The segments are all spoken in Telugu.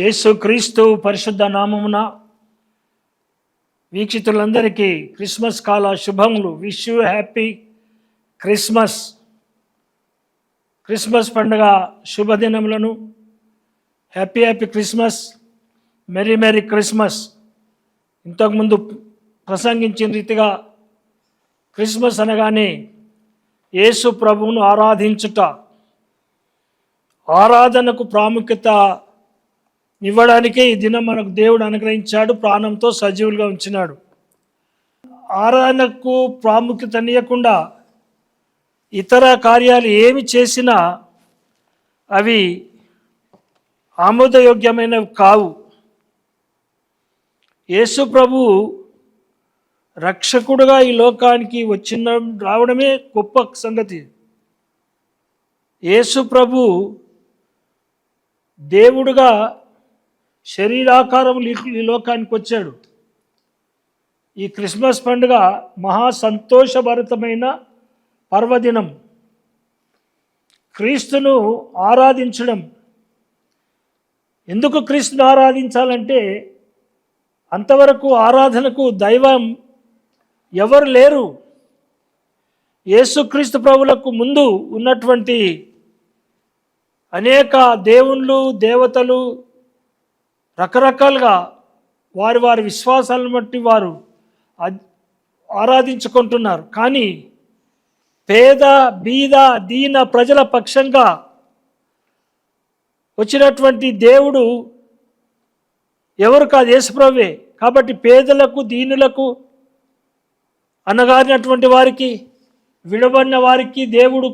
యేసుక్రీస్తు పరిశుద్ధ నామమున వీక్షితులందరికీ క్రిస్మస్ కాల శుభములు. Wish you happy Christmas. Christmas పండుగ శుభదినములను హ్యాపీ క్రిస్మస్, మెరీ క్రిస్మస్. ఇంతకుముందు ప్రసంగించిన రీతిగా క్రిస్మస్ అనగానే యేసు ప్రభువును ఆరాధించుట, ఆరాధనకు ప్రాముఖ్యత ఇవ్వడానికే ఈ దినం మనకు దేవుడు అనుగ్రహించాడు, ప్రాణంతో సజీవులుగా ఉంచినాడు. ఆరాధనకు ప్రాముఖ్యత ఇవ్వకుండా ఇతర కార్యాలు ఏమి చేసినా అవి ఆమోదయోగ్యమైనవి కావు. యేసు ప్రభు రక్షకుడుగా ఈ లోకానికి రావడమే గొప్ప సంగతి. యేసు ప్రభు దేవుడుగా శరీరాకారం ఈ లోకానికి వచ్చాడు. ఈ క్రిస్మస్ పండుగ మహా సంతోషభరితమైన పర్వదినం. క్రీస్తును ఆరాధించడం. ఎందుకు క్రీస్తును ఆరాధించాలంటే అంతవరకు ఆరాధనకు దైవం ఎవరు లేరు. యేసుక్రీస్తు ప్రభువులకు ముందు ఉన్నటువంటి అనేక దేవుళ్ళు, దేవతలు రకరకాలుగా వారి వారి విశ్వాసాలను బట్టి వారు ఆరాధించుకుంటున్నారు. కానీ పేద, బీద, దీన ప్రజల పక్షంగా వచ్చినటువంటి దేవుడు ఎవరు కాదు, యేసుప్రభువే. కాబట్టి పేదలకు, దీనులకు, అనగారినటువంటి వారికి, విడబడిన వారికి దేవుడు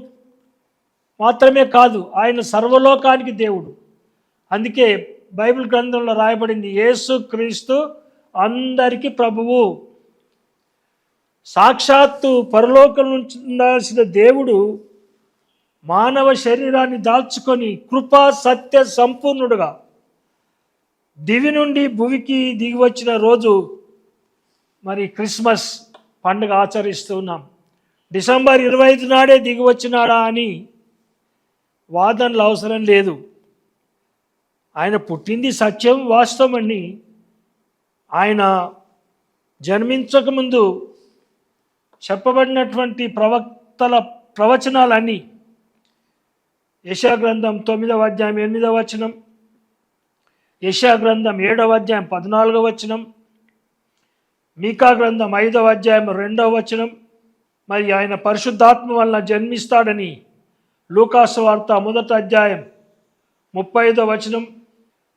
మాత్రమే కాదు, ఆయన సర్వలోకానికి దేవుడు. అందుకే బైబిల్ గ్రంథంలో రాయబడింది, యేసుక్రీస్తు అందరికీ ప్రభువు. సాక్షాత్తు పరలోకం నుంచి ఉండాల్సిన దేవుడు మానవ శరీరాన్ని దాల్చుకొని కృపా సత్య సంపూర్ణుడుగా దివి నుండి భువికి దిగి వచ్చిన రోజు మరి క్రిస్మస్ పండుగ ఆచరిస్తూ ఉన్నాం. డిసెంబర్ 25 నాడే దిగి వచ్చినాడా అని వాదనలు అవసరం లేదు. ఆయన పుట్టింది సత్యం, వాస్తవం అని ఆయన జన్మించకముందు చెప్పబడినటువంటి ప్రవక్తల ప్రవచనాలన్నీ యెషయా గ్రంథం 9వ అధ్యాయం 8వ వచనం, యెషయా గ్రంథం 7వ అధ్యాయం 14వ వచనం, మీకా గ్రంథం 5వ అధ్యాయం 2వ వచనం, మరి ఆయన పరిశుద్ధాత్మ వలన జన్మిస్తాడని లూకాసు వార్త 1వ అధ్యాయం 35వ వచనం,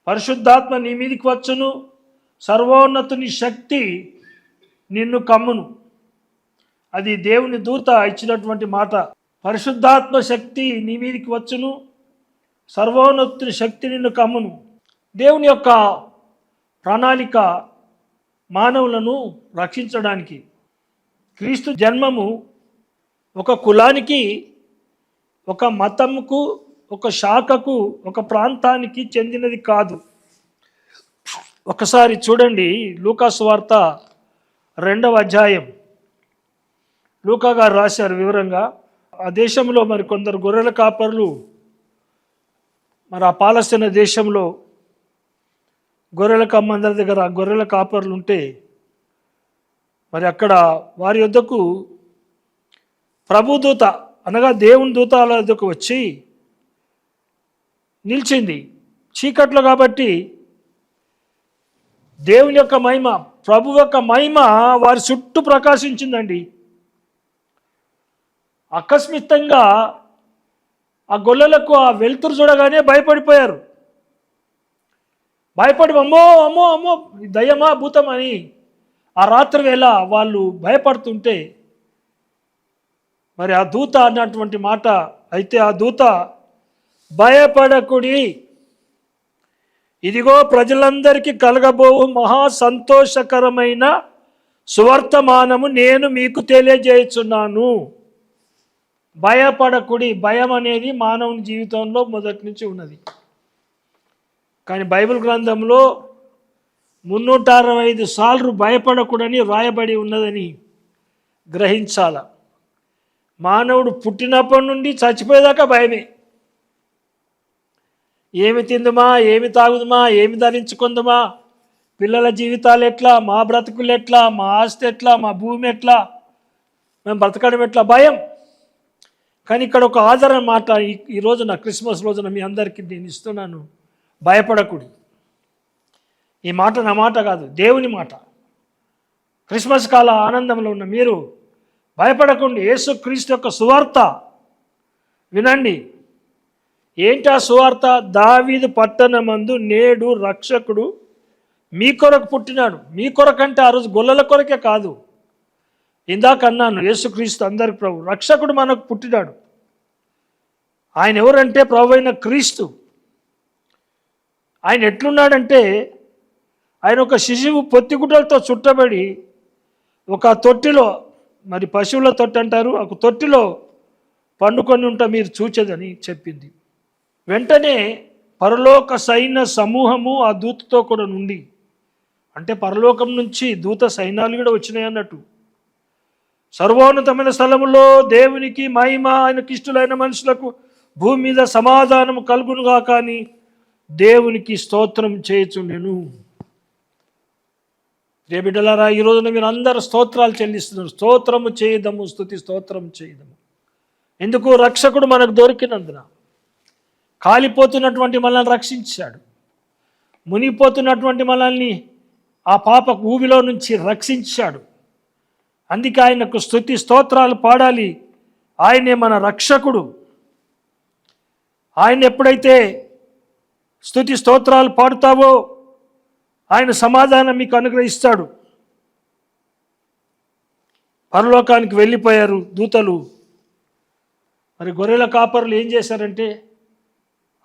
పరిశుద్ధాత్మ నీ మీదికి వచ్చును, సర్వోన్నతుని శక్తి నిన్ను కమ్మును. అది దేవుని దూత ఇచ్చినటువంటి మాట. పరిశుద్ధాత్మ శక్తి నీ మీదికి వచ్చును, సర్వోన్నతుని శక్తి నిన్ను కమ్మును. దేవుని యొక్క ప్రణాళిక మానవులను రక్షించడానికి. క్రీస్తు జన్మము ఒక కులానికి, ఒక మతముకు, ఒక శాఖకు, ఒక ప్రాంతానికి చెందినది కాదు. ఒకసారి చూడండి, లూకాసు వార్త 2వ అధ్యాయం. లూకా గారు రాశారు వివరంగా. ఆ దేశంలో మరి కొందరు గొర్రెల కాపరులు, మరి ఆ పాలస్తీనా దేశంలో గొర్రెల కమ్మందరి దగ్గర గొర్రెల కాపరులు ఉంటే, మరి అక్కడ వారి యొద్దకు ప్రభుదూత అనగా దేవుని దూత వాళ్ళ వద్దకు వచ్చి నిలిచింది. చీకట్లో కాబట్టి దేవుని యొక్క మహిమ, ప్రభు యొక్క మహిమ వారి చుట్టూ ప్రకాశించిందండి. ఆకస్మితంగా ఆ గొల్లలకు ఆ వెలుతురు చూడగానే భయపడిపోయారు. భయపడి అమ్మో అమ్మో అమ్మో దయ్యమా భూతం అని ఆ రాత్రి వేళ వాళ్ళు భయపడుతుంటే, మరి ఆ దూత అన్నటువంటి మాట, అయితే ఆ దూత భయపడకుడి, ఇదిగో ప్రజలందరికీ కలగబోవు మహా సంతోషకరమైన సువర్తమానము నేను మీకు తెలియజేయుచున్నాను. భయపడకుడి. భయం అనేది మానవుని జీవితంలో మొదటి నుంచి ఉన్నది. కానీ బైబిల్ గ్రంథంలో 365 సార్లు భయపడకూడని రాయబడి ఉన్నదని గ్రహించాల. మానవుడు పుట్టినప్పటి నుండి చచ్చిపోయేదాకా భయమే. ఏమి తిందుమా, ఏమి తాగుదుమా, ఏమి ధరించుకుందుమా, పిల్లల జీవితాలు ఎట్లా, మా బ్రతుకులు ఎట్లా, మా ఆస్తి ఎట్లా, మా భూమి ఎట్లా, మేము బ్రతకడం ఎట్లా, భయం. కానీ ఇక్కడ ఒక ఆదరణ మాట ఈ రోజున, క్రిస్మస్ రోజున మీ అందరికీ నేను ఇస్తున్నాను, భయపడకూడదు. ఈ మాట నా మాట కాదు, దేవుని మాట. క్రిస్మస్ కాల ఆనందంలో ఉన్న మీరు భయపడకండి. యేసుక్రీస్తు యొక్క సువార్త వినండి. ఏంటి ఆ సువార్త? దావీదు పట్టణమందు నేడు రక్షకుడు మీ కొరకు పుట్టినాడు. మీ కొరకంటే ఆ రోజు గొల్లల కొరకే కాదు, ఇందాక అన్నాను, యేసుక్రీస్తు అందరికి ప్రభు, రక్షకుడు మనకు పుట్టినాడు. ఆయన ఎవరంటే ప్రభు అయిన క్రీస్తు. ఆయన ఎట్లున్నాడంటే, ఆయన ఒక శిశువు పొత్తిగుడ్డలతో చుట్టబడి ఒక తొట్టిలో, మరి పశువుల తొట్టి అంటారు, ఒక తొట్టిలో పండుకొని ఉంటా మీరు చూచేదని చెప్పింది. వెంటనే పరలోక సైన్య సమూహము ఆ దూతతో కూడా నుండి, అంటే పరలోకం నుంచి దూత సైన్యాలు కూడా వచ్చినాయి అన్నట్టు. సర్వోన్నతమైన స్థలములో దేవునికి మహిమ, ఆయనకి ఇష్టలైన మనుషులకు భూమి మీద సమాధానము కలుగునుగా, కానీ దేవునికి స్తోత్రం చేయుచుండెను. రే బిడ్డలారా, ఈ రోజున మీరు అందరూ స్తోత్రాలు చెల్లిస్తున్నారు. స్తోత్రము చేయదము, స్తుతి స్తోత్రం చేయదము. ఎందుకు? రక్షకుడు మనకు దొరికినందున. కాలిపోతున్నటువంటి మనల్ని రక్షించాడు. మునిగిపోతున్నటువంటి మనల్ని ఆ పాప ఊబిలో నుంచి రక్షించాడు. అందుకే ఆయనకు స్తుతి స్తోత్రాలు పాడాలి. ఆయనే మన రక్షకుడు. ఆయన ఎప్పుడైతే స్తుతి స్తోత్రాలు పాడుతావో ఆయన సమాధానం మీకు అనుగ్రహిస్తాడు. పరలోకానికి వెళ్ళిపోయారు దూతలు. మరి గొర్రెల కాపరులు ఏం చేశారంటే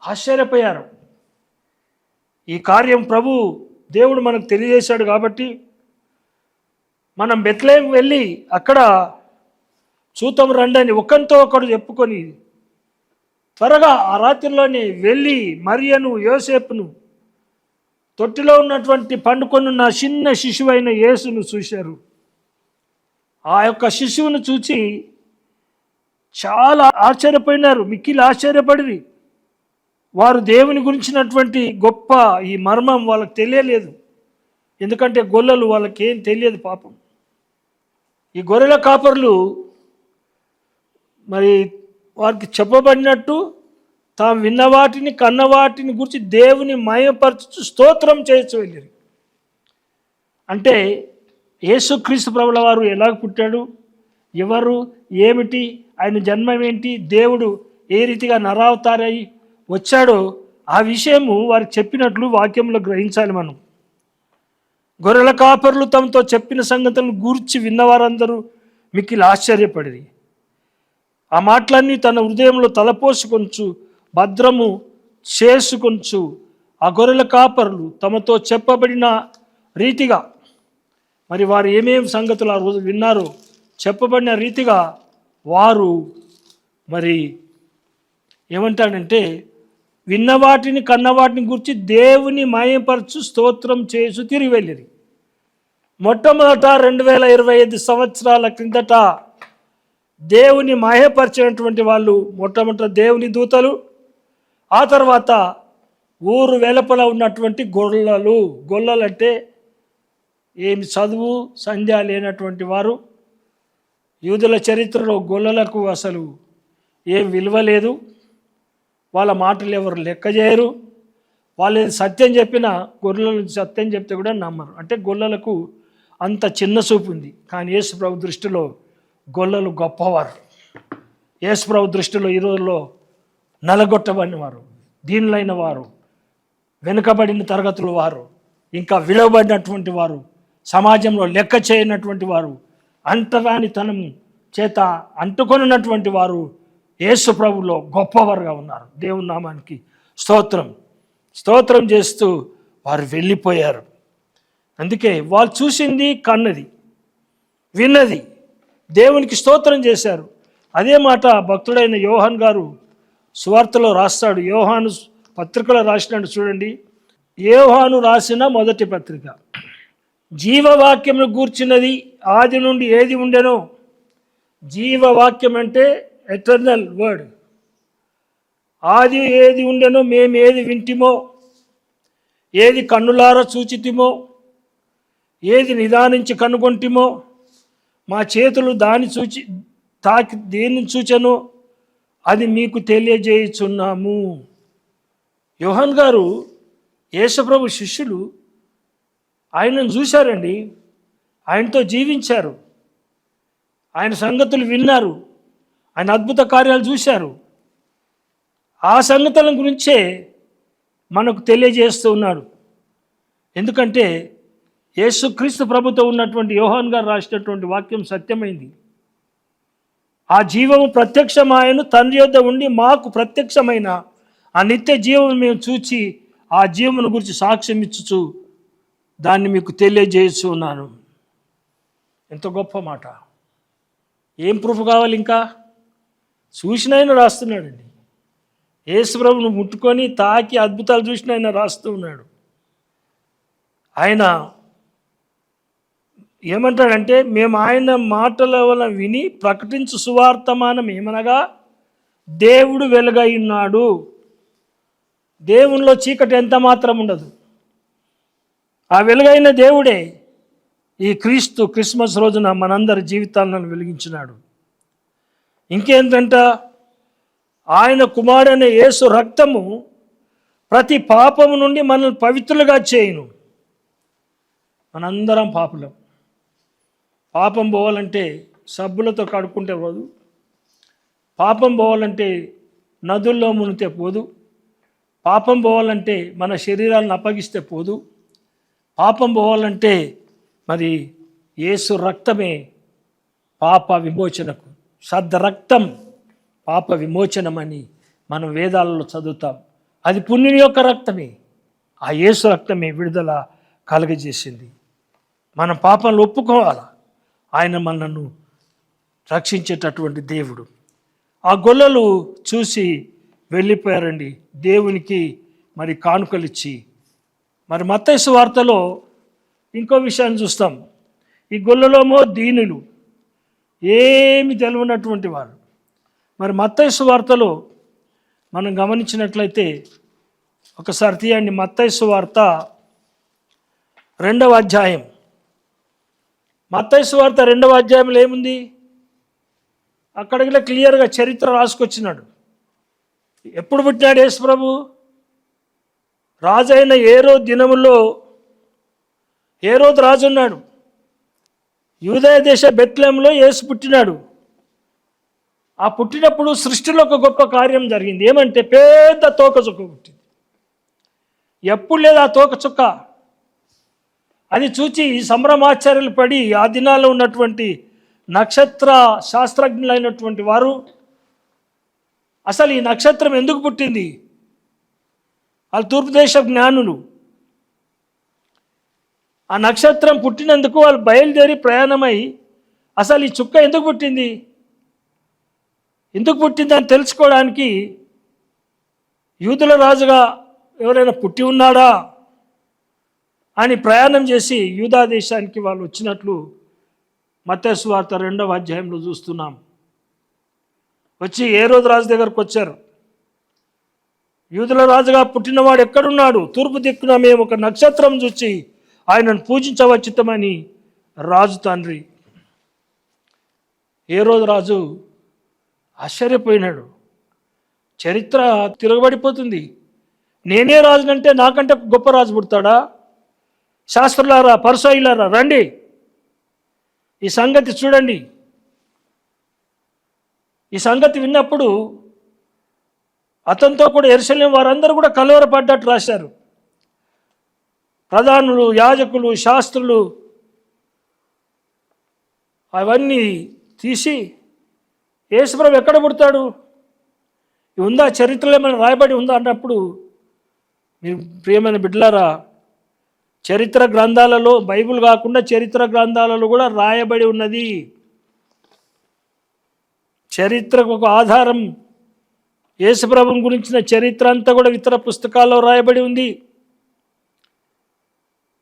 ఆశ్చర్యపోయారు. ఈ కార్యం ప్రభు దేవుడు మనకు తెలియజేశాడు కాబట్టి మనం బెత్లెహేము వెళ్ళి అక్కడ చూతం రండని ఒకరితో ఒకడు చెప్పుకొని త్వరగా ఆ రాత్రిలోనే వెళ్ళి మరియను, యోసేపును, తొట్టిలో ఉన్నటువంటి పండుకొనున్న చిన్న శిశువైన యేసును చూశారు. ఆ యొక్క శిశువును చూచి చాలా ఆశ్చర్యపోయినారు, మిక్కిలి ఆశ్చర్యపడి. వారు దేవుని గురించినటువంటి గొప్ప ఈ మర్మం వాళ్ళకి తెలియలేదు. ఎందుకంటే గొల్లలు, వాళ్ళకి ఏం తెలియదు పాపం. ఈ గొర్రెల కాపరులు మరి వారికి చెప్పబడినట్టు తాము విన్న వాటిని, కన్న వాటిని గురించి దేవుని మహిమపరచు స్తోత్రం చేయొచ్చు వెళ్ళారు. అంటే యేసుక్రీస్తు ప్రభుల వారు ఎలాగ పుట్టాడు, ఎవరు, ఏమిటి, ఆయన జన్మం ఏంటి, దేవుడు ఏ రీతిగా నరావతారై వచ్చాడో ఆ విషయము వారికి చెప్పినట్లు వాక్యంలో గ్రహించాలి మనం. గొర్రెల కాపరులు తమతో చెప్పిన సంగతులను గూర్చి విన్నవారందరూ మిక్కిలి ఆశ్చర్యపడిరి. ఆ మాటలన్నీ తన హృదయంలో తలపోసుకొంచు భద్రము చేసుకొంచు ఆ గొర్రెల కాపరులు తమతో చెప్పబడిన రీతిగా, మరి వారు ఏమేమి సంగతులు ఆ రోజు విన్నారో చెప్పబడిన రీతిగా వారు మరి ఏమంటాడంటే విన్న వాటిని, కన్న వాటిని గురించి దేవుని మహిమపరచు స్తోత్రం చేసు తిరిగి వెళ్ళిరి. మొట్టమొదట 2025 సంవత్సరాల క్రిందట దేవుని మహిమపరిచినటువంటి వాళ్ళు మొట్టమొదట దేవుని దూతలు, ఆ తర్వాత ఊరు వెలుపల ఉన్నటువంటి గొల్లలు అంటే ఏమి చదువు సంధ్య లేనటువంటి వారు. యూదుల చరిత్రలో గొల్లలకు అసలు ఏం విలువ లేదు. వాళ్ళ మాటలు ఎవరు లెక్క చేయరు. వాళ్ళు సత్యం చెప్పినా గొర్రెల సత్యం చెప్తే కూడా నమ్మరు. అంటే గొల్లలకు అంత చిన్న చూపు ఉంది. కానీ యేసు ప్రభు దృష్టిలో గొల్లలు గొప్పవారు. యేసు ప్రభు దృష్టిలో ఈ రోజుల్లో నలగొట్టబడిన వారు, దీనులైన వారు, వెనుకబడిన తరగతుల వారు, ఇంకా విలువబడినటువంటి వారు, సమాజంలో లెక్క చేయనటువంటి వారు, అంటరానితనం చేత అంటుకొనినటువంటి వారు యేసు ప్రభులో గొప్పవారుగా ఉన్నారు. దేవుని నామానికి స్తోత్రం చేస్తూ వారు వెళ్ళిపోయారు. అందుకే వాళ్ళు చూసింది, కన్నది, విన్నది, దేవునికి స్తోత్రం చేశారు. అదే మాట భక్తుడైన యోహాన్ గారు సువార్తలో రాస్తాడు. యోహాను పత్రికలో రాసినాడు చూడండి. యోహాను రాసిన మొదటి పత్రిక, జీవవాక్యమును గూర్చినది ఆది నుండి ఏది ఉండెనో. జీవవాక్యం అంటే ఎటర్నల్ వర్డ్. ఆది ఏది ఉండెనో మేము ఏది వింటిమో, ఏది కన్నులారా చూచితిమో, ఏది నిదానించి కనుగొంటిమో, మా చేతులు దాన్ని తాకి దేన్ని చూచెనో అది మీకు తెలియజేయుచున్నాము. యోహాన్ గారు, యేసుప్రభు శిష్యులు ఆయనను చూశారండి, ఆయనతో జీవించారు, ఆయన సంగతులు విన్నారు, ఆయన అద్భుత కార్యాలు చూశారు. ఆ సంగతుల గురించే మనకు తెలియజేస్తూ ఉన్నాడు. ఎందుకంటే యేసుక్రీస్తు ప్రభుతో ఉన్నటువంటి యోహాన్ గారు రాసినటువంటి వాక్యం సత్యమైంది. ఆ జీవము ప్రత్యక్షమాయను, తండ్రి యొద్ద ఉండి మాకు ప్రత్యక్షమైన ఆ నిత్య జీవము మేము చూచి ఆ జీవమును గురించి సాక్ష్యం ఇచ్చుచు దాన్ని మీకు తెలియజేస్తూ ఉన్నాను. ఎంత గొప్ప మాట! ఏం ప్రూఫ్ కావాలి? ఇంకా చూసినైనా రాస్తున్నాడండి. యేసుప్రభును ముట్టుకొని తాకి అద్భుతాలు చూసిన ఆయన రాస్తూ ఉన్నాడు. ఆయన ఏమంటాడంటే, మేము ఆయన మాటల వలన విని ప్రకటించు సువార్తమానం ఏమనగా దేవుడు వెలుగై ఉన్నాడు. దేవునిలో చీకటి ఎంత మాత్రం ఉండదు. ఆ వెలుగైన దేవుడే ఈ క్రిస్మస్ రోజున మనందరి జీవితాలను వెలిగించినాడు. ఇంకేంటంట, ఆయన కుమారుడైన యేసు రక్తము ప్రతి పాపము నుండి మనల్ని పవిత్రులుగా చేయును. మనందరం పాపులం. పాపం పోవాలంటే సబ్బులతో కడుక్కుంటే పోదు, పాపం పోవాలంటే నదుల్లో మునిగితే పోదు, పాపం పోవాలంటే మన శరీరాలను అప్పగిస్తే పోదు, పాపం పోవాలంటే మరి యేసు రక్తమే పాప విమోచనకు, రక్తం పాప విమోచనమని మనం వేదాలలో చదువుతాం. అది పుణ్యుని యొక్క రక్తమే. ఆ యేసు రక్తమే విడుదల కలుగజేసింది. మనం పాపాలను ఒప్పుకోవాలి. ఆయన మనను రక్షించేటటువంటి దేవుడు. ఆ గొల్లలు చూసి వెళ్ళిపోయారండి, దేవునికి మరి కానుకలు ఇచ్చి. మరి మత్తయి సువార్తలో ఇంకో విషయాన్ని చూస్తాం. ఈ గొల్లలోమో దీనులు, ఏమి తెలియనటువంటి వారు. మరి మత్తయి సువార్తలో మనం గమనించినట్లయితే ఒకసారి తీయండి. మత్తయి సువార్త 2వ అధ్యాయం. మత్తయి సువార్త 2వ అధ్యాయంలో ఏముంది? అక్కడికి క్లియర్గా చరిత్ర రాసుకొచ్చినాడు. ఎప్పుడు పుట్టినాడు యేసుప్రభు? రాజైన హేరోదు దినములో హేరోదు రాజు ఉన్నాడు. యూదయ దేశ బెత్లెహేములో యేసు పుట్టినాడు. ఆ పుట్టినప్పుడు సృష్టిలో ఒక గొప్ప కార్యం జరిగింది. ఏమంటే పెద్ద తోకచుక్క పుట్టింది. ఎప్పుడు లేదు ఆ తోకచుక్క. అది చూచి సంభ్రమాశ్చర్యాలు పడి ఆ దినాల్లో ఉన్నటువంటి నక్షత్ర శాస్త్రజ్ఞులైనటువంటి వారు, అసలు ఈ నక్షత్రం ఎందుకు పుట్టింది? వాళ్ళు తూర్పు దేశ జ్ఞానులు. ఆ నక్షత్రం పుట్టినందుకు వాళ్ళు బయలుదేరి ప్రయాణమై అసలు ఈ చుక్క ఎందుకు పుట్టింది, ఎందుకు పుట్టింది అని తెలుసుకోవడానికి యూదుల రాజుగా ఎవరైనా పుట్టి ఉన్నాడా అని ప్రయాణం చేసి యూదా దేశానికి వాళ్ళు వచ్చినట్లు మత్తయి సువార్త 2వ అధ్యాయంలో చూస్తున్నాం. వచ్చి హేరోదు రాజు దగ్గరకు వచ్చారు. యూదుల రాజుగా పుట్టినవాడు ఎక్కడున్నాడు? తూర్పు దిక్కున మేము ఒక నక్షత్రం చూచి ఆయనను పూజించవచ్చుతామని రాజు తండ్రి. హేరోదు రాజు ఆశ్చర్యపోయినాడు. చరిత్ర తిరగబడిపోతుంది. నేనే రాజునంటే నాకంటే గొప్ప రాజు పుడతాడా? శాస్త్రులారా, పరిసయ్యులారా, రండి, ఈ సంగతి చూడండి. ఈ సంగతి విన్నప్పుడు అతనితో కూడా యెరూషలేము వారందరూ కూడా కలవరపడ్డట్టు రాశారు. ప్రధానులు, యాజకులు, శాస్త్రులు అవన్నీ తీసి యేసుప్రభు ఎక్కడ పుడతాడు, ఉందా, చరిత్రలో ఏమైనా రాయబడి ఉందా అన్నప్పుడు, మీరు ప్రియమైన బిడ్డలారా, చరిత్ర గ్రంథాలలో, బైబిల్ కాకుండా చరిత్ర గ్రంథాలలో కూడా రాయబడి ఉన్నది. చరిత్రకు ఒక ఆధారం. యేసుప్రభుని గురించిన చరిత్ర అంతా కూడా ఇతర పుస్తకాల్లో రాయబడి ఉంది.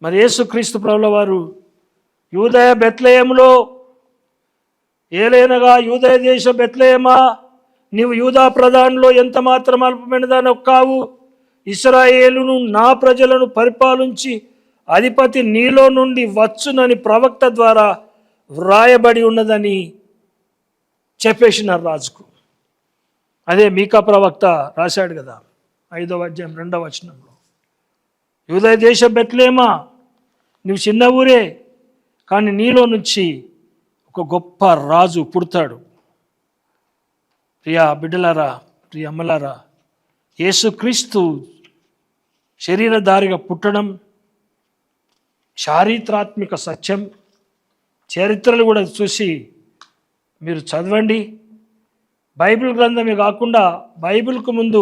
మరి యేసుక్రీస్తు ప్రభుల వారు యూదయ బెత్లెహేములో, ఏలైనగా యూదయ దేశ బెత్లెహేమా, నీవు యూదా ప్రధానిలో ఎంత మాత్రం అల్పమైనదానో కావు. ఇశ్రాయేలును నా ప్రజలను పరిపాలించి అధిపతి నీలో నుండి వచ్చునని ప్రవక్త ద్వారా వ్రాయబడి ఉన్నదని చెప్పేసినారు రాజుకు. అదే మీకా ప్రవక్త రాశాడు కదా 5వ అధ్యాయం 2వ వచనంలో. యూదా దేశ బెత్లెహేమా, నువ్వు చిన్న ఊరే, కానీ నీలో నుంచి ఒక గొప్ప రాజు పుడతాడు. ప్రియా బిడ్డలారా, ప్రియ అమ్మలారా, యేసుక్రీస్తు శరీరధారిగా పుట్టడం చారిత్రాత్మక సత్యం. చరిత్రలు కూడా చూసి మీరు చదవండి. బైబిల్ గ్రంథమే కాకుండా బైబిల్కు ముందు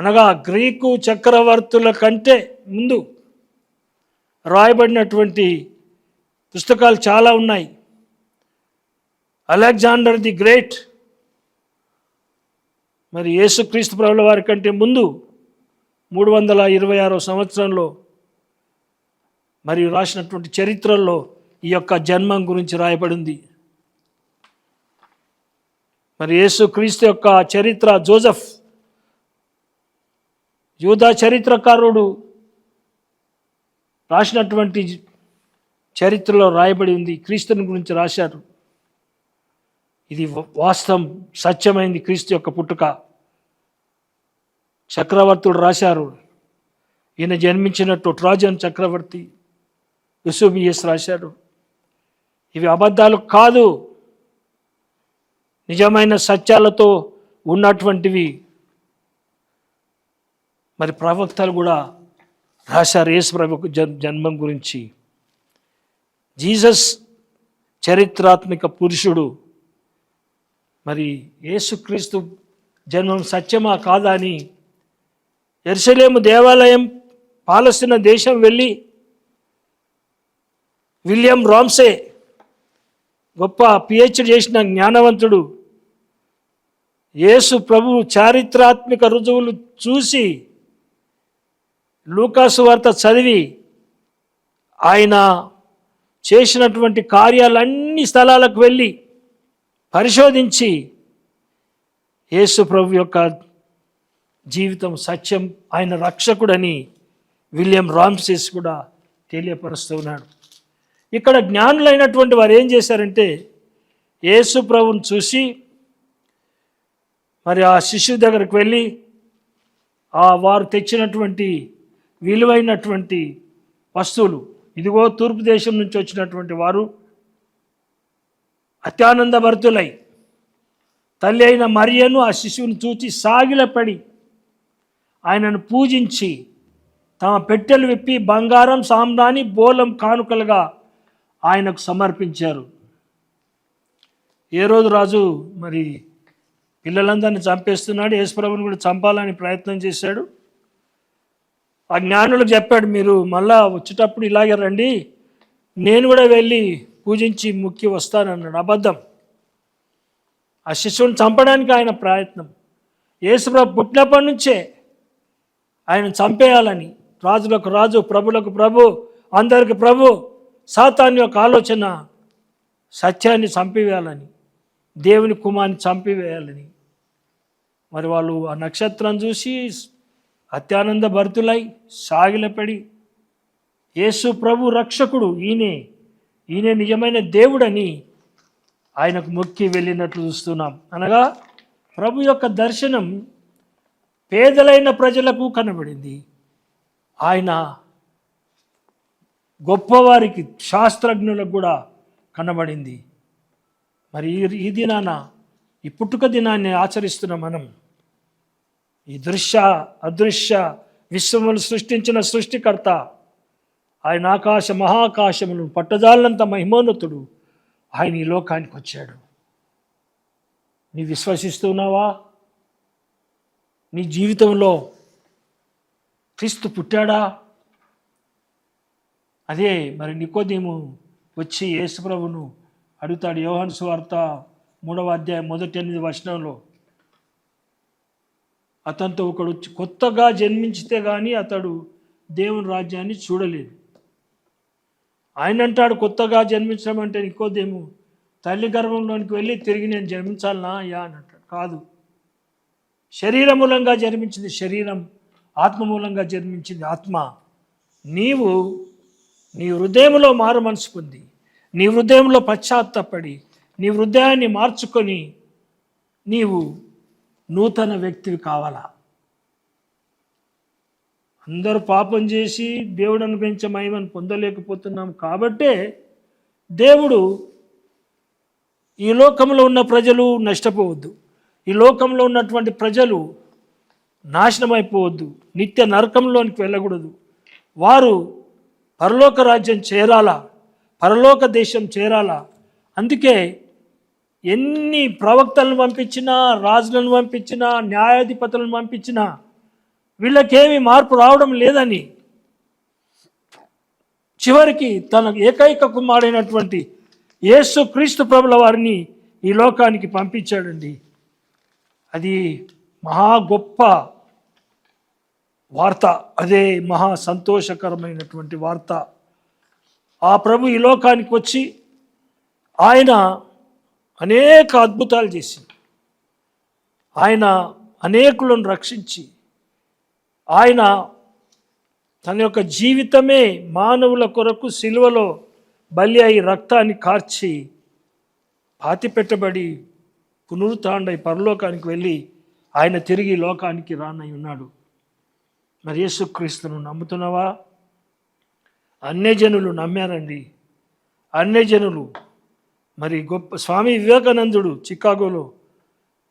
అనగా గ్రీకు చక్రవర్తుల కంటే ముందు రాయబడినటువంటి పుస్తకాలు చాలా ఉన్నాయి. అలెగ్జాండర్ ది గ్రేట్ మరి యేసుక్రీస్తు ప్రభుల వారి కంటే ముందు 326వ సంవత్సరంలో మరియు రాసినటువంటి చరిత్రల్లో ఈ యొక్క జన్మం గురించి రాయబడింది. మరి యేసుక్రీస్తు యొక్క చరిత్ర జోసెఫ్ యూదా చరిత్రకారుడు రాసినటువంటి చరిత్రలో రాయబడి ఉంది. క్రీస్తుని గురించి రాశారు. ఇది వాస్తవం, సత్యమైంది. క్రీస్తు యొక్క పుట్టుక చక్రవర్తుడు రాశారు. ఈయన జన్మించినట్టు ట్రాజన్ చక్రవర్తి యూసుబియస్ రాశాడు. ఇవి అబద్ధాలు కాదు, నిజమైన సత్యాలతో ఉన్నటువంటివి. మరి ప్రవక్తలు కూడా రాశారు యేసు ప్రభువు జన్మం గురించి. జీసస్ చరిత్రాత్మక పురుషుడు. మరి యేసుక్రీస్తు జన్మం సత్యమా కాదా అని యెరూషలేము దేవాలయం, పాలస్తీనా దేశం వెళ్ళి విలియం రామ్సే గొప్ప పిహెచ్డి చేసిన జ్ఞానవంతుడు యేసు ప్రభువు చారిత్రాత్మక రుజువులు చూసి లూకాసు వార్త చదివి ఆయన చేసినటువంటి కార్యాలన్నీ స్థలాలకు వెళ్ళి పరిశోధించి యేసు ప్రభు యొక్క జీవితం సత్యం, ఆయన రక్షకుడని విలియం రామ్సేస్ కూడా తెలియపరుస్తూ ఉన్నాడు. ఇక్కడ జ్ఞానులైనటువంటి వారు ఏం చేశారంటే యేసు ప్రభువుని చూసి మరి ఆ శిష్యుడి దగ్గరికి వెళ్ళి వారు తెచ్చినటువంటి విలువైనటువంటి వస్తువులు, ఇదిగో తూర్పు దేశం నుంచి వచ్చినటువంటి వారు అత్యానందభరితులై తల్లి అయిన మరియను ఆ శిశువుని చూచి సాగిలపడి ఆయనను పూజించి తమ పెట్టెలు విప్పి బంగారం, సాంబ్రాణి, బోలం కానుకలుగా ఆయనకు సమర్పించారు. ఏ రోజు రాజు మరి పిల్లలందరినీ చంపేస్తున్నాడు, యేసుప్రభుని కూడా చంపాలని ప్రయత్నం చేశాడు. ఆ జ్ఞానులకు చెప్పాడు, మీరు మళ్ళా వచ్చేటప్పుడు ఇలాగే రండి, నేను కూడా వెళ్ళి పూజించి ముక్కి వస్తానన్నాడు. అబద్ధం. ఆ శిశువుని చంపడానికి ఆయన ప్రయత్నం. యేసుప్రభు పుట్టినప్పటి నుంచే ఆయన చంపేయాలని, రాజులకు రాజు, ప్రభులకు ప్రభు, అందరికి ప్రభు, సాతాను యొక్క ఆలోచన సత్యాన్ని చంపివేయాలని, దేవుని కుమార్ని చంపివేయాలని. మరి వాళ్ళు ఆ నక్షత్రం చూసి అత్యానంద భరితులై సాగిలపడి యేసు ప్రభు రక్షకుడు, ఈయనే నిజమైన దేవుడని ఆయనకు మొక్కి వెళ్ళినట్లు చూస్తున్నాం. అనగా ప్రభు యొక్క దర్శనం పేదలైన ప్రజలకు కనబడింది. ఆయన గొప్పవారికి, శాస్త్రజ్ఞులకు కూడా కనబడింది. మరి ఈ దినాన, ఈ పుట్టుక దినాన్ని ఆచరిస్తున్న మనం ఈ దృశ్య అదృశ్య విశ్వములు సృష్టించిన సృష్టికర్త, ఆయన మహాకాశములను పట్టజాలంత మహిమోన్నతుడు, ఆయన ఈ లోకానికి వచ్చాడు. నీ విశ్వసిస్తున్నావా? నీ జీవితంలో క్రీస్తు పుట్టాడా? అదే మరి నికోదేము వచ్చి యేసుప్రభును అడుగుతాడు. యోహాను సువార్త 3వ అధ్యాయం 1-8 వచనంలో అతనితో ఒకడు కొత్తగా జన్మించితే కానీ అతడు దేవుని రాజ్యాన్ని చూడలేదు. ఆయన అంటాడు, కొత్తగా జన్మించడం అంటే నికోదేము తల్లి గర్భంలోనికి వెళ్ళి తిరిగి నేను జన్మించాలనా అయ్యా అని అంటాడు. కాదు, శరీర మూలంగా జన్మించింది శరీరం, ఆత్మ మూలంగా జన్మించింది ఆత్మ. నీవు నీ హృదయంలో మారు మనసు పొంది, నీ హృదయంలో పశ్చాత్తాపడి, నీ హృదయాన్ని మార్చుకొని నీవు నూతన వ్యక్తివి కావాలా. అందరూ పాపం చేసి దేవుడు అనుగ్రహించే మహిమను పొందలేకపోతున్నాం కాబట్టే దేవుడు ఈ లోకంలో ఉన్న ప్రజలు నష్టపోవద్దు, ఈ లోకంలో ఉన్నటువంటి ప్రజలు నాశనమైపోవద్దు, నిత్య నరకంలోనికి వెళ్ళకూడదు, వారు పరలోక రాజ్యం చేరాలా, పరలోక దేశం చేరాలా. అందుకే ఎన్ని ప్రవక్తలను పంపించినా, రాజులను పంపించినా, న్యాయాధిపతులను పంపించినా వీళ్ళకేమీ మార్పు రావడం లేదని చివరికి తన ఏకైక కుమారుడైనటువంటి యేసు క్రీస్తు ప్రభుల వారిని ఈ లోకానికి పంపించాడండి. అది మహా గొప్ప వార్త, అదే మహా సంతోషకరమైనటువంటి వార్త. ఆ ప్రభు ఈ లోకానికి వచ్చి ఆయన అనేక అద్భుతాలు చేసి, ఆయన అనేకులను రక్షించి, ఆయన తన యొక్క జీవితమే మానవుల కొరకు సిలువలో బలి అయి రక్తాన్ని కార్చి పాతిపెట్టబడి పునరుత్థానుడై పరలోకానికి వెళ్ళి ఆయన తిరిగి లోకానికి రానై ఉన్నాడు. మరి యేసుక్రీస్తును నమ్ముతున్నావా? అన్యజనులు నమ్మారండి. అన్యజనులు మరి గొప్ప స్వామి వివేకానందుడు చికాగోలో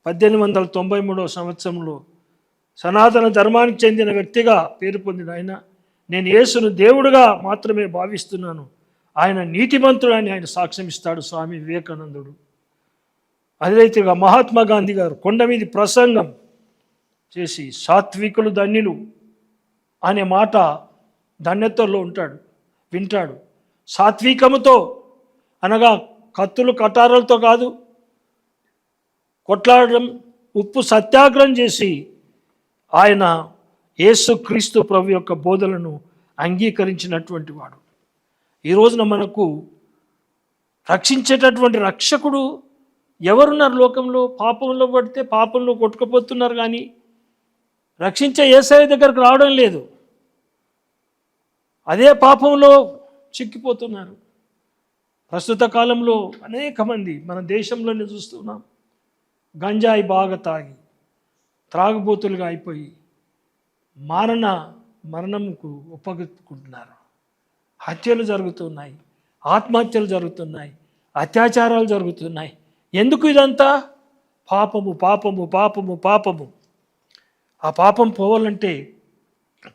1893 సంవత్సరంలో సనాతన ధర్మానికి చెందిన వ్యక్తిగా పేరు పొందిన ఆయన, నేను యేసును దేవుడుగా మాత్రమే భావిస్తున్నాను, ఆయన నీతిమంతుడు అని ఆయన సాక్ష్యం ఇస్తాడు స్వామి వివేకానందుడు. అదే రీతిగా మహాత్మా గాంధీ గారు కొండ మీద ప్రసంగం చేసి సాత్వికులు ధన్యులు అనే మాట ధన్యతలో వింటాడు. సాత్వికముతో అనగా కత్తులు కటారాలతో కాదు, కొట్లాడడం, ఉప్పు సత్యాగ్రహం చేసి ఆయన యేసుక్రీస్తు ప్రభు యొక్క బోధలను అంగీకరించినటువంటి వాడు. ఈ రోజున మనకు రక్షించేటటువంటి రక్షకుడు ఎవరున్నారు లోకంలో? పాపంలో పడితే పాపంలో కొట్టుకుపోతున్నారు, కానీ రక్షించే యేసయ్య దగ్గరకు రావడం లేదు. అదే పాపంలో చిక్కిపోతున్నారు. ప్రస్తుత కాలంలో అనేక మంది మన దేశంలోనే చూస్తున్నాం, గంజాయి బాగా తాగి త్రాగుబోతులుగా అయిపోయి మరణంకు ఒప్పగొట్టుకుంటున్నారు. హత్యలు జరుగుతున్నాయి, ఆత్మహత్యలు జరుగుతున్నాయి, అత్యాచారాలు జరుగుతున్నాయి. ఎందుకు ఇదంతా? పాపము పాపము పాపము పాపము. ఆ పాపం పోవాలంటే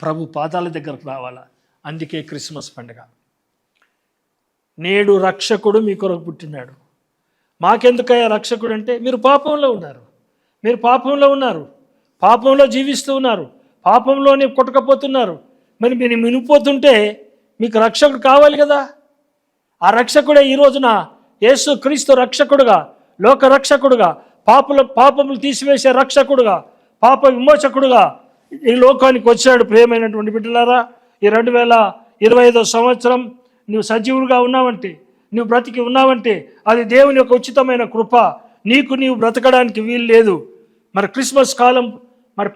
ప్రభు పాదాల దగ్గరకు రావాలా. అందుకే క్రిస్మస్ పండుగ. నేడు రక్షకుడు మీ కొరకు పుట్టినాడు. మాకెందుకయ్యా రక్షకుడు అంటే, మీరు పాపంలో ఉన్నారు, పాపంలో జీవిస్తూ ఉన్నారు, పాపంలోనే కొట్టకపోతున్నారు. మరి మీరు మునిగిపోతుంటే మీకు రక్షకుడు కావాలి కదా. ఆ రక్షకుడే ఈ రోజున యేసు క్రీస్తు రక్షకుడుగా, లోక రక్షకుడుగా, పాపములు తీసివేసే రక్షకుడుగా, పాప విమోచకుడుగా ఈ లోకానికి వచ్చాడు. ప్రియమైనటువంటి బిడ్డలారా, ఈ 2025 సంవత్సరం నువ్వు సజీవుడిగా ఉన్నావంటే, నువ్వు బ్రతికి ఉన్నావంటే అది దేవుని యొక్క ఉచితమైన కృప. నీవు బ్రతకడానికి వీలు లేదు. మరి క్రిస్మస్ కాలం మరి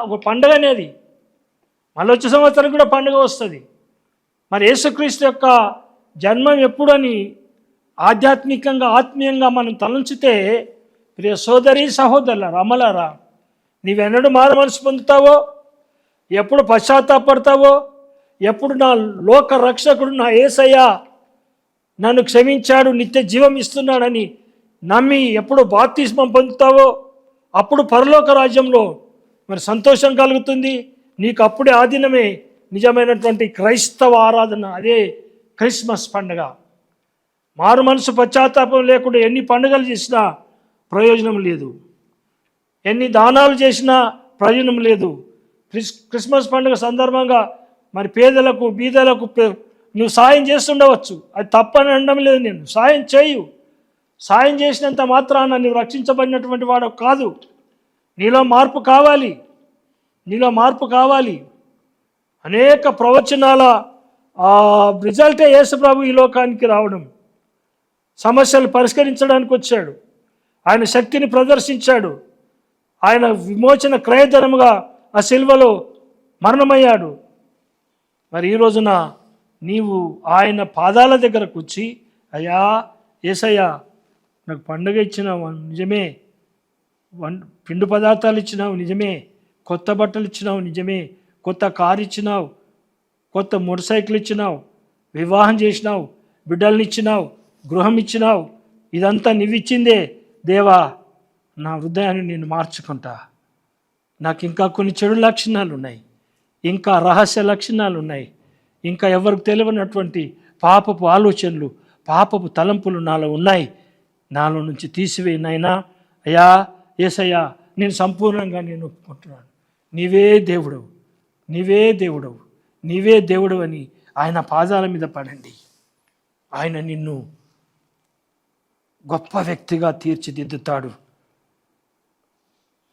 ఒక పండగ అనేది మళ్ళీ వచ్చే సంవత్సరం కూడా పండుగ వస్తుంది. మరి యేసుక్రీస్తు యొక్క జన్మం ఎప్పుడని ఆధ్యాత్మికంగా ఆత్మీయంగా మనం తలంచితే, ప్రియ సోదరి సహోదరులారా, అమలారా, నీవెన్నడూ మారు మనసు పొందుతావో, ఎప్పుడు పశ్చాత్తాపడతావో, ఎప్పుడు నా లోక రక్షకుడు నా యేసయ్య నన్ను క్షమించాడు, నిత్య జీవం ఇస్తున్నాడని నమ్మి ఎప్పుడు బాప్తిస్మం పొందుతావో, అప్పుడు పరలోక రాజ్యంలో మరి సంతోషం కలుగుతుంది నీకు. అప్పుడే ఆ దినమే నిజమైనటువంటి క్రైస్తవ ఆరాధన, అదే క్రిస్మస్ పండుగ. మారు మనసు పశ్చాత్తాపం లేకుండా ఎన్ని పండుగలు చేసినా ప్రయోజనం లేదు, ఎన్ని దానాలు చేసినా ప్రయోజనం లేదు. క్రిస్మస్ పండుగ సందర్భంగా మరి పేదలకు బీదలకు నువ్వు సాయం చేస్తుండవచ్చు, అది తప్పని అనడం లేదు. నేను సాయం చేసినంత మాత్రాన నువ్వు రక్షించబడినటువంటి వాడు కాదు. నీలో మార్పు కావాలి. అనేక ప్రవచనాల రిజల్టే యేసు ప్రభు ఈ లోకానికి రావడం. సమస్యలు పరిష్కరించడానికి వచ్చాడు, ఆయన శక్తిని ప్రదర్శించాడు. ఆయన విమోచన క్రయధనముగా ఆ సిలువలో మరణమయ్యాడు. మరి ఈ రోజున నీవు ఆయన పాదాల దగ్గర కూర్చి, అయ్యా యేసయ్యా నాకు పండుగ ఇచ్చినావు నిజమే, పిండి పదార్థాలు ఇచ్చినావు నిజమే, కొత్త బట్టలు ఇచ్చినావు నిజమే, కొత్త కారు ఇచ్చినావు, కొత్త మోటార్ సైకిల్ ఇచ్చినావు, వివాహం చేసినావు, బిడ్డల్ని ఇచ్చినావు, గృహం ఇచ్చినావు, ఇదంతా నువ్విచ్చిందే దేవా. నా హృదయాన్ని నేను మార్చుకుంటా. నాకు ఇంకా కొన్ని చెడు లక్షణాలు ఉన్నాయి, ఇంకా రహస్య లక్షణాలు ఉన్నాయి, ఇంకా ఎవరికి తెలియనటువంటి పాపపు ఆలోచనలు, పాపపు తలంపులు నాలో ఉన్నాయి. నాలో నుంచి తీసివేయినైనా అయ్యా యేసయ్యా, నేను సంపూర్ణంగా నేను ఒప్పుకుంటున్నాను. నీవే దేవుడవు, నీవే దేవుడవు, నీవే దేవుడు అని ఆయన పాదాల మీద పడండి. ఆయన నిన్ను గొప్ప వ్యక్తిగా తీర్చిదిద్దుతాడు.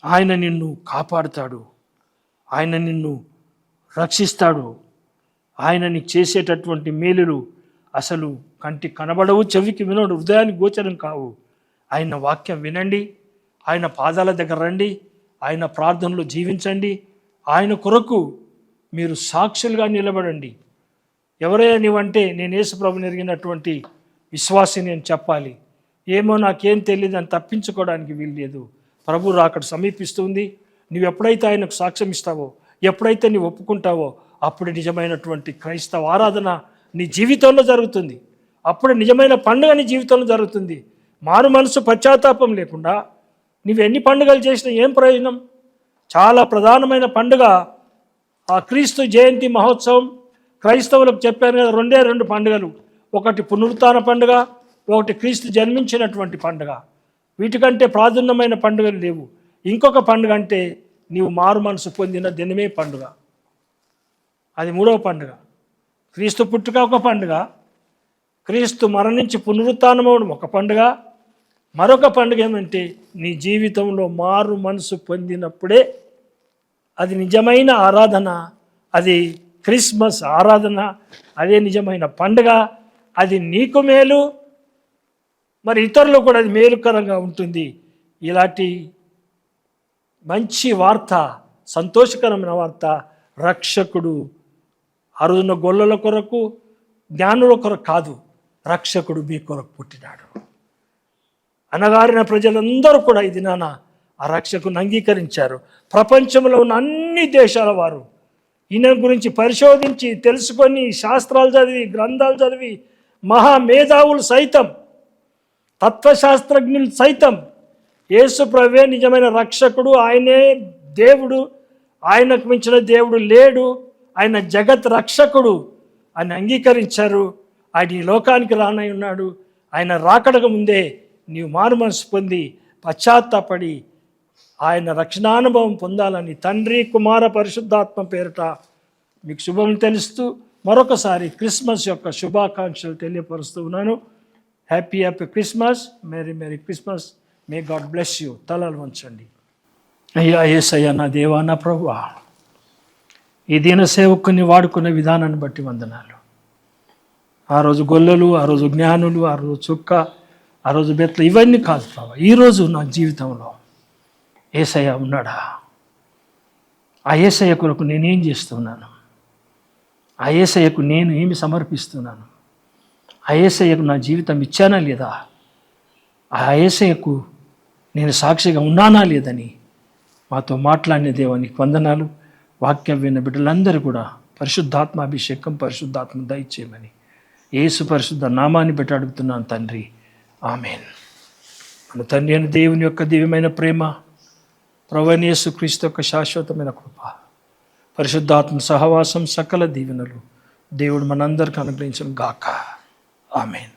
ఆయన నిన్ను కాపాడుతాడు, ఆయన నిన్ను రక్షిస్తాడు. ఆయన నీకు చేసేటటువంటి మేలులు అసలు కంటికి కనబడవు, చెవికి వినడు, హృదయానికి గోచరం కావు. ఆయన వాక్యం వినండి, ఆయన పాదాల దగ్గర రండి, ఆయన ప్రార్థనలో జీవించండి, ఆయన కొరకు మీరు సాక్షులుగా నిలబడండి. ఎవరైనా నీవంటే నేను యేసుప్రభుని ఎరిగినటువంటి విశ్వాసి నేను చెప్పాలి, ఏమో నాకేం తెలియదు అని తప్పించుకోవడానికి వీల్లేదు. ప్రభు రాకడ సమీపిస్తుంది. నువ్వు ఎప్పుడైతే ఆయనకు సాక్ష్యం ఇస్తావో, ఎప్పుడైతే నీవు ఒప్పుకుంటావో, అప్పుడు నిజమైనటువంటి క్రైస్తవ ఆరాధన నీ జీవితంలో జరుగుతుంది. అప్పుడు నిజమైన పండుగ నీ జీవితంలో జరుగుతుంది. మారు మనసు పశ్చాత్తాపం లేకుండా నువ్వు ఎన్ని పండుగలు చేసినా ఏం ప్రయోజనం? చాలా ప్రధానమైన పండుగ ఆ క్రీస్తు జయంతి మహోత్సవం. క్రైస్తవులకు చెప్పాను కదా, రెండే రెండు పండుగలు, ఒకటి పునరుత్థాన పండుగ, ఒకటి క్రీస్తు జన్మించినటువంటి పండుగ. వీటికంటే ప్రాధాన్యమైన పండుగలు లేవు. ఇంకొక పండుగ అంటే నీవు మారు మనసు పొందిన దినమే పండుగ, అది మూడవ పండుగ. క్రీస్తు పుట్టుక ఒక పండుగ, క్రీస్తు మరణించి పునరుత్థానమవడం ఒక పండుగ, మరొక పండుగ ఏమంటే నీ జీవితంలో మారు మనసు పొందినప్పుడే అది నిజమైన ఆరాధన, అది క్రిస్మస్ ఆరాధన, అదే నిజమైన పండుగ. అది నీకు మేలు, మరి ఇతరులు కూడా అది మేలుకరంగా ఉంటుంది. ఇలాంటి మంచి వార్త, సంతోషకరమైన వార్త, రక్షకుడు అరుదున గొల్లల కొరకు, జ్ఞానుల కొరకు కాదు, రక్షకుడు మీ కొరకు పుట్టినాడు. అనగారిన ప్రజలందరూ కూడా ఈ దినాన ఆ రక్షకుని అంగీకరించారు. ప్రపంచంలో ఉన్న అన్ని దేశాల వారు ఈయన గురించి పరిశోధించి తెలుసుకొని, శాస్త్రాలు చదివి, గ్రంథాలు చదివి, మహామేధావులు సైతం, తత్వశాస్త్రజ్ఞులు సైతం యేసు ప్రభువే నిజమైన రక్షకుడు, ఆయనే దేవుడు, ఆయనకు మించిన దేవుడు లేడు, ఆయన జగత్ రక్షకుడు అని అంగీకరించారు. ఆయన ఈ లోకానికి రానై ఉన్నాడు. ఆయన రాకడకు ముందే నీవు మారు మనసు పొంది పశ్చాత్తాపడి ఆయన రక్షణానుభవం పొందాలని తండ్రి, కుమార, పరిశుద్ధాత్మ పేరిట మీకు శుభం తెలుస్తూ మరొకసారి క్రిస్మస్ యొక్క శుభాకాంక్షలు తెలియపరుస్తూ ఉన్నాను. Happy Christmas, merry Christmas, may God bless you. తలలు వంచండి. అయ్యా యేసయ్యా, నా దేవా, నా ప్రభువా, ఈ దీన సేవకుని వాడుకునే విధానాన్ని బట్టి వందనాలు. ఆ రోజు గొల్లలు, ఆ రోజు జ్ఞానులు, ఆ రోజు చుక్క, ఆ రోజు బెత్తలు, ఇవన్నీ కాదు ప్రభా. ఈరోజు నా జీవితంలో యేసయ్య ఉన్నాడా? ఆ యేసయ్య కొరకు నేనేం చేస్తున్నాను? ఆ యేసయ్యకు నేను ఏమి సమర్పిస్తున్నాను? ఆ యేసయ్యకు నా జీవితం ఇచ్చానా లేదా? ఆ యేసయ్యకు నేను సాక్షిగా ఉన్నానా లేదని మాతో మాట్లాడిన దేవానికి వందనాలు. వాక్యం విన్న బిడ్డలందరూ కూడా పరిశుద్ధాత్మాభిషేకం, పరిశుద్ధాత్మ దయచేయమని యేసు పరిశుద్ధ నామాన్ని బట్టి అడుగుతున్నాను తండ్రి, ఆమేన్. మన తండ్రి అయిన దేవుని యొక్క దివ్యమైన ప్రేమ, ప్రభువైన యేసు క్రీస్తు యొక్క శాశ్వతమైన కృప, పరిశుద్ధాత్మ సహవాసం, సకల దీవెనలు దేవుడు మనందరికీ అనుగ్రహించును గాక. ఆమేన్.